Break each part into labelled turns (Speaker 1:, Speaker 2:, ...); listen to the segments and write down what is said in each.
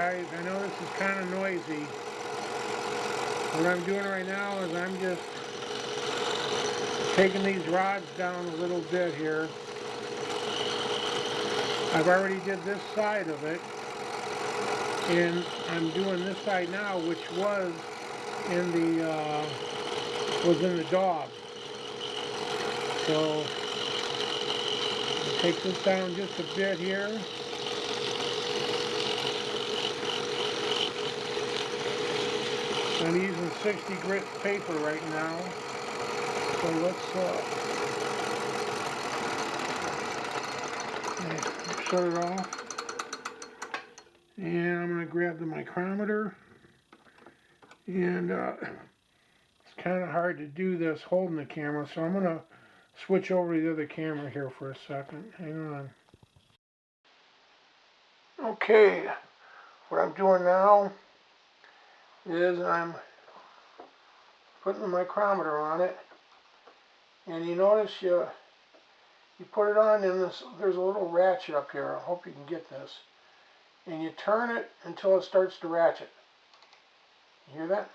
Speaker 1: guys. I know this is kind of noisy. What I'm doing right now is I'm just taking these rods down a little bit here. I've already did this side of it, and I'm doing this side now, which was in the dog. So I'll take this down just a bit here. I'm using 60 grit paper right now. So let's shut it off. And I'm going to grab the micrometer. And it's kind of hard to do this holding the camera, so I'm going to switch over to the other camera here for a second. Hang on. Okay, what I'm doing now is I'm putting the micrometer on it, and you notice you put it on in this, there's a little ratchet up here. I hope you can get this. And you turn it until it starts to ratchet. You hear that?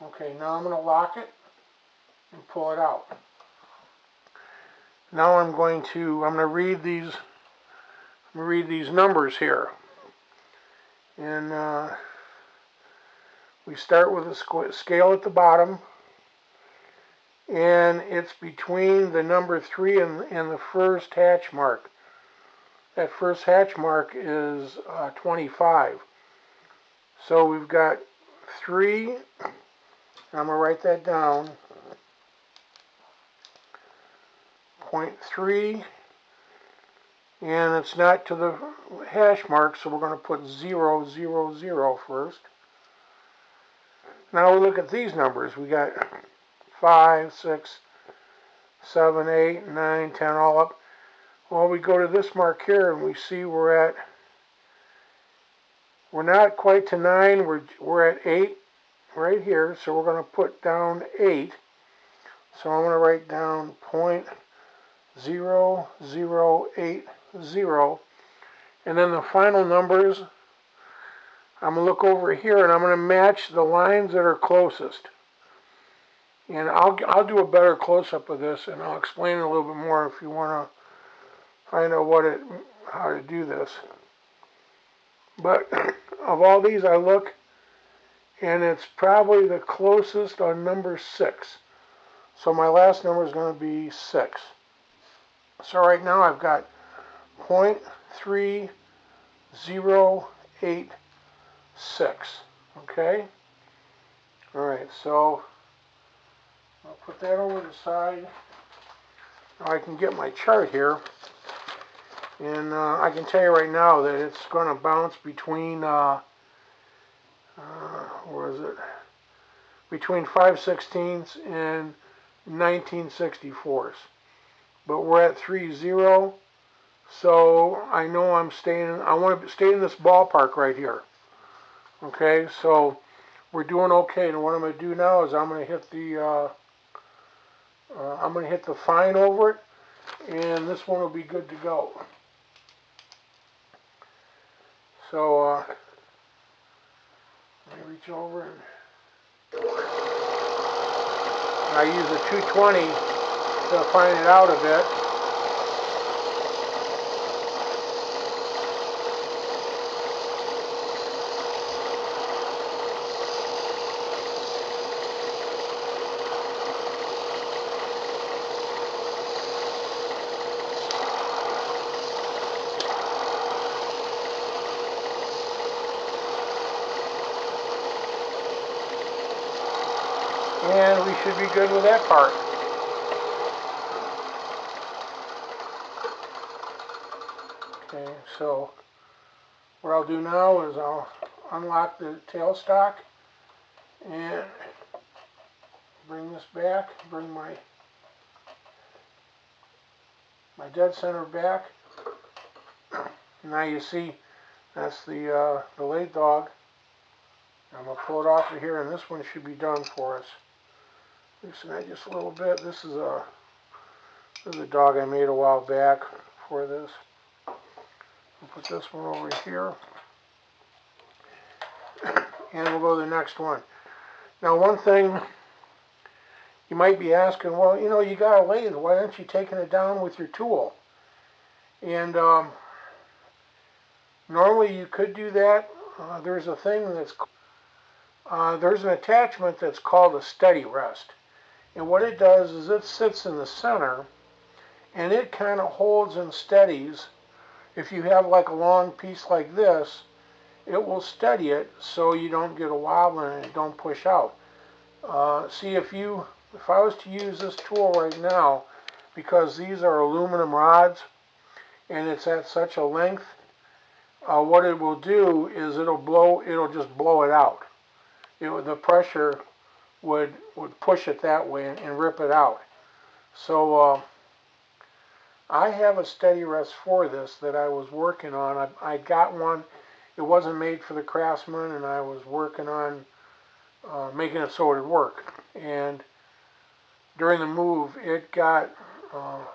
Speaker 1: Okay, now I'm going to lock it and pull it out. Now I'm going to read these numbers here. And we start with a scale at the bottom, and it's between the number 3 and the first hatch mark. That first hatch mark is 25. So we've got 3, I'm going to write that down, 0.3, and it's not to the hash mark, so we're going to put 0, 0, 0 first. Now we look at these numbers. We got 5, 6, 7, 8, 9, 10, all up. Well, we go to this mark here and we see we're not quite to 9, we're at 8 right here, so we're going to put down 8. So I'm going to write down 0.0080, and then the final numbers, I'm going to look over here and I'm going to match the lines that are closest. And I'll do a better close-up of this, and I'll explain it a little bit more if you want to find out how to do this. But of all these, I look, and it's probably the closest on number 6. So my last number is going to be 6. So right now I've got 0.3086. Okay? Alright, so I'll put that over the side. Now I can get my chart here. And I can tell you right now that it's going to bounce between, where is it? Between 5/16 and 19/64. But we're at 3-0, so I know I want to stay in this ballpark right here. Okay, so we're doing okay. And what I'm going to do now is I'm going to hit the fine over it, and this one will be good to go. So let me reach over and I use a 220 to fine it out a bit. And we should be good with that part. Okay, so what I'll do now is I'll unlock the tailstock and bring this back, bring my dead center back. Now you see that's the lathe dog. I'm going to pull it off of here, and this one should be done for us. Loosen that just a little bit. This is a dog I made a while back for this. I'll put this one over here. and we'll go to the next one. Now, one thing you might be asking, well, you know, you got a lathe, why aren't you taking it down with your tool? And normally you could do that. There's a thing that's, there's an attachment that's called a steady rest. And what it does is it sits in the center and it kind of holds and steadies. If you have like a long piece like this, it will steady it so you don't get a wobble and it don't push out. See, if I was to use this tool right now, because these are aluminum rods and it's at such a length, what it will do is it'll just blow it out. The pressure would push it that way and rip it out. So I have a steady rest for this that I was working on. I got one. It wasn't made for the Craftsman, and I was working on making it so it would work. And during the move, it got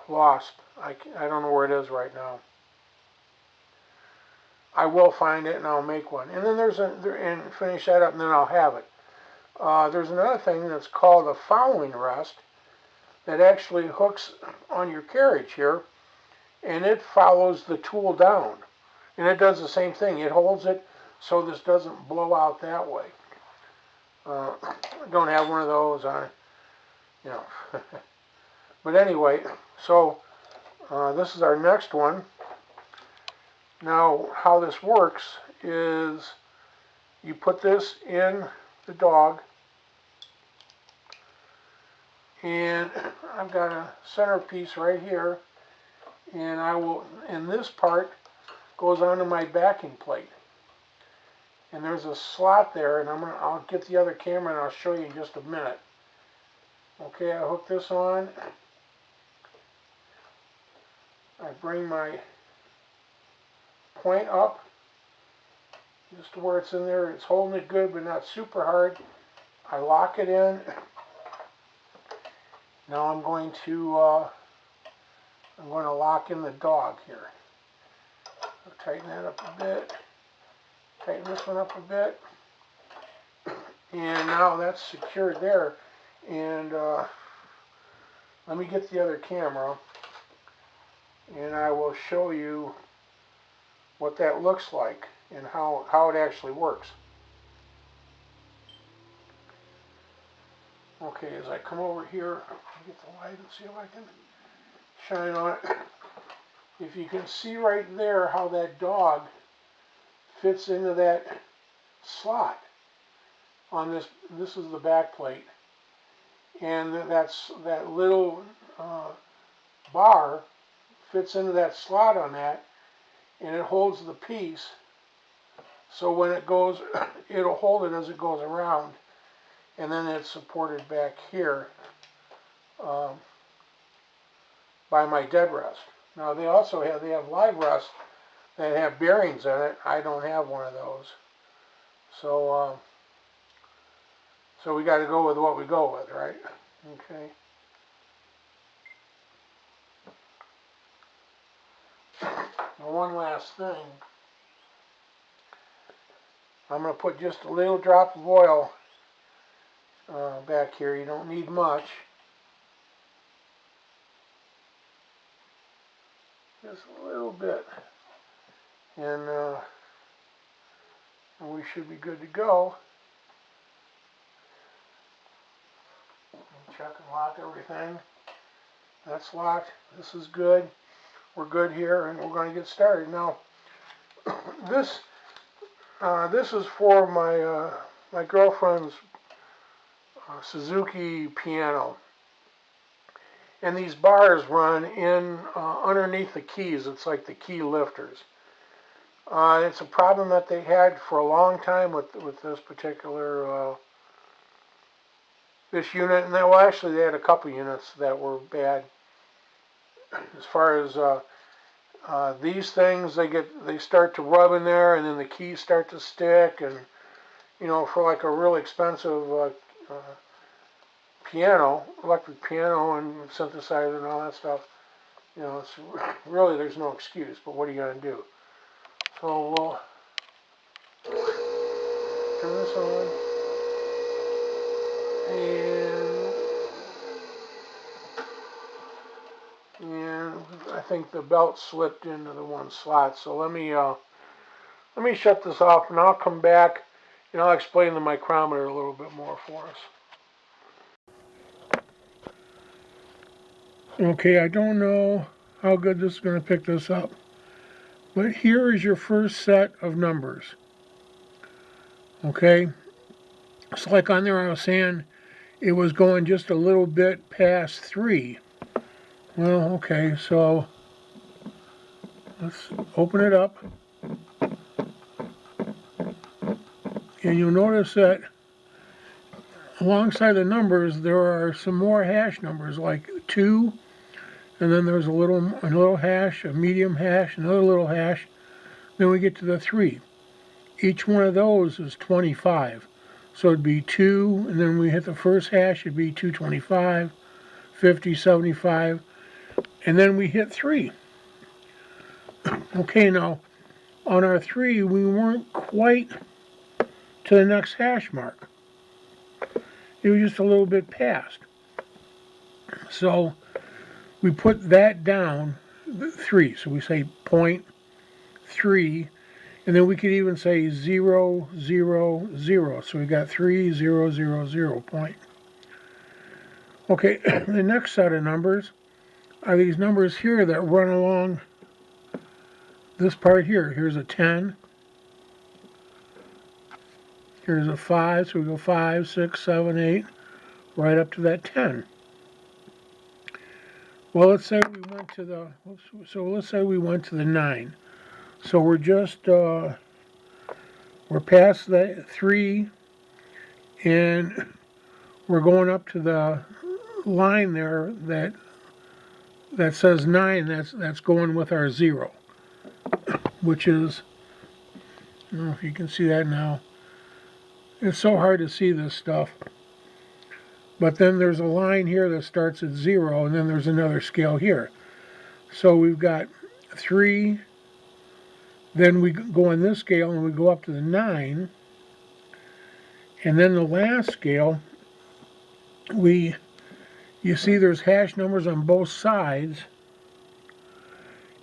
Speaker 1: lost. I don't know where it is right now. I will find it and I'll make one. And then and finish that up and then I'll have it. There's another thing that's called a fouling rest that actually hooks on your carriage here, and it follows the tool down. And it does the same thing. It holds it so this doesn't blow out that way. I don't have one of those on, you know. But anyway, so this is our next one. Now, how this works is you put this in the dog, and I've got a centerpiece right here, and this part goes onto my backing plate. And there's a slot there, and I'll get the other camera and I'll show you in just a minute. Okay, I hook this on. I bring my point up just to where it's in there. It's holding it good but not super hard. I lock it in. Now I'm going to lock in the dog here. I'll tighten that up a bit. Tighten this one up a bit. And now that's secured there. And let me get the other camera and I will show you what that looks like and how it actually works. Okay, as I come over here, I'll get the light and see if I can shine on it. If you can see right there how that dog fits into that slot on this is the back plate, and that little bar fits into that slot on that, and it holds the piece, so when it goes, it'll hold it as it goes around, and then it's supported back here by my dead rest. Now they have live rest that have bearings in it. I don't have one of those, so so we got to go with what we go with, right? Okay. Now one last thing. I'm going to put just a little drop of oil back here. You don't need much. Just a little bit. And we should be good to go. Check and lock everything. That's locked. This is good. We're good here, and we're going to get started. Now, this is for my girlfriend's Suzuki piano, and these bars run in underneath the keys. It's like the key lifters. It's a problem that they had for a long time with this particular this unit, and actually they had a couple units that were bad. As far as these things, they start to rub in there, and then the keys start to stick, and you know, for like a real expensive piano, electric piano and synthesizer and all that stuff, you know, it's really, there's no excuse. But what are you going to do? So turn this on. And I think the belt slipped into the one slot. So let me shut this off, and I'll come back and I'll explain the micrometer a little bit more for us. Okay, I don't know how good this is going to pick this up, but here is your first set of numbers. Okay, it's like on there I was saying it was going just a little bit past 3. Well, okay, so let's open it up. And you'll notice that alongside the numbers there are some more hash numbers, like 2, and then there's a little hash, a medium hash, another little hash. Then we get to the 3. Each one of those is 25. So it'd be 2, and then we hit the first hash, it'd be 225, 50, 75, and then we hit 3. Okay, now on our 3, we weren't quite to the next hash mark. It was just a little bit past. So we put that down, 3. So we say 0.3, and then we could even say 0, 0, 0. So we got 3, 0, 0, 0 point. Okay, the next set of numbers are these numbers here that run along this part here. Here's a 10. Here's a 5, so we go 5, 6, 7, 8, right up to that 10. Well, let's say we went to the 9. So we're just, we're past that 3, and we're going up to the line there that says 9. That's going with our 0, which is, I don't know if you can see that now. It's so hard to see this stuff. But then there's a line here that starts at 0, and then there's another scale here. So we've got 3, then we go on this scale and we go up to the 9, and then the last scale, you see there's hash numbers on both sides,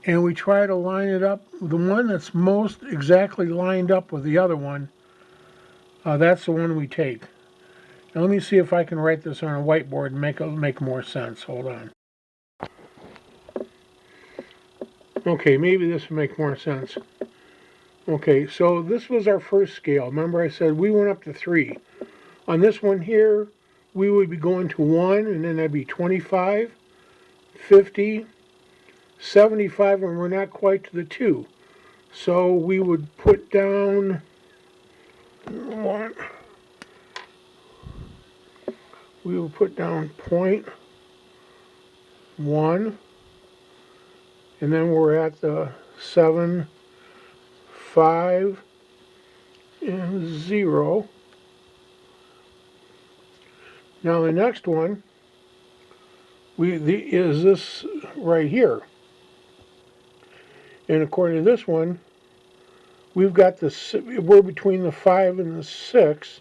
Speaker 1: and we try to line it up. The one that's most exactly lined up with the other one, that's the one we take. Now let me see if I can write this on a whiteboard and make more sense. Hold on. Okay, maybe this will make more sense. Okay, so this was our first scale. Remember I said we went up to 3. On this one here, we would be going to 1, and then that'd be 25, 50, 75, and we're not quite to the 2. So we would put down 1. We will put down 0.1, and then we're at the 7, 5, and 0. Now the next one is this right here, and according to this one, we've got we're between the 5 and the 6.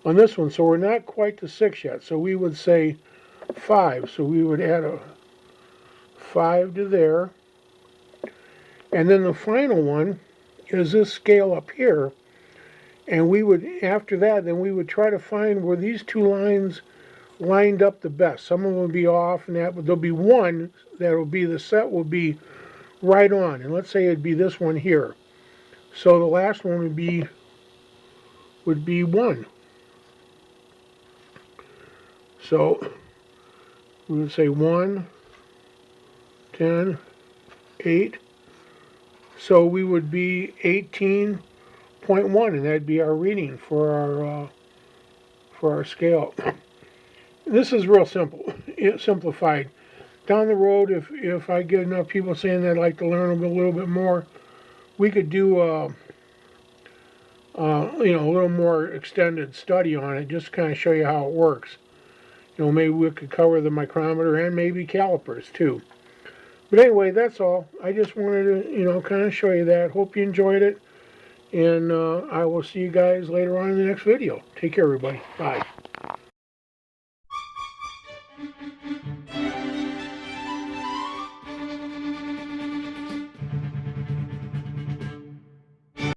Speaker 1: On this one, so we're not quite to 6 yet, so we would say 5, so we would add a 5 to there, and then the final one is this scale up here, and we would, after that, then we would try to find where these two lines lined up the best. Some of them would be off, and there'll be one that will be, the set will be right on, and let's say it'd be this one here. So the last one would be 1. So we would say 1, 10, 8. So we would be 18.1, and that'd be our reading for our scale. This is real simple. It's simplified. Down the road, if I get enough people saying they'd like to learn a little bit more, we could do a little more extended study on it, just to kind of show you how it works. Maybe we could cover the micrometer and maybe calipers too. But anyway, that's all. I just wanted to, kind of show you that. Hope you enjoyed it. And I will see you guys later on in the next video. Take care, everybody. Bye.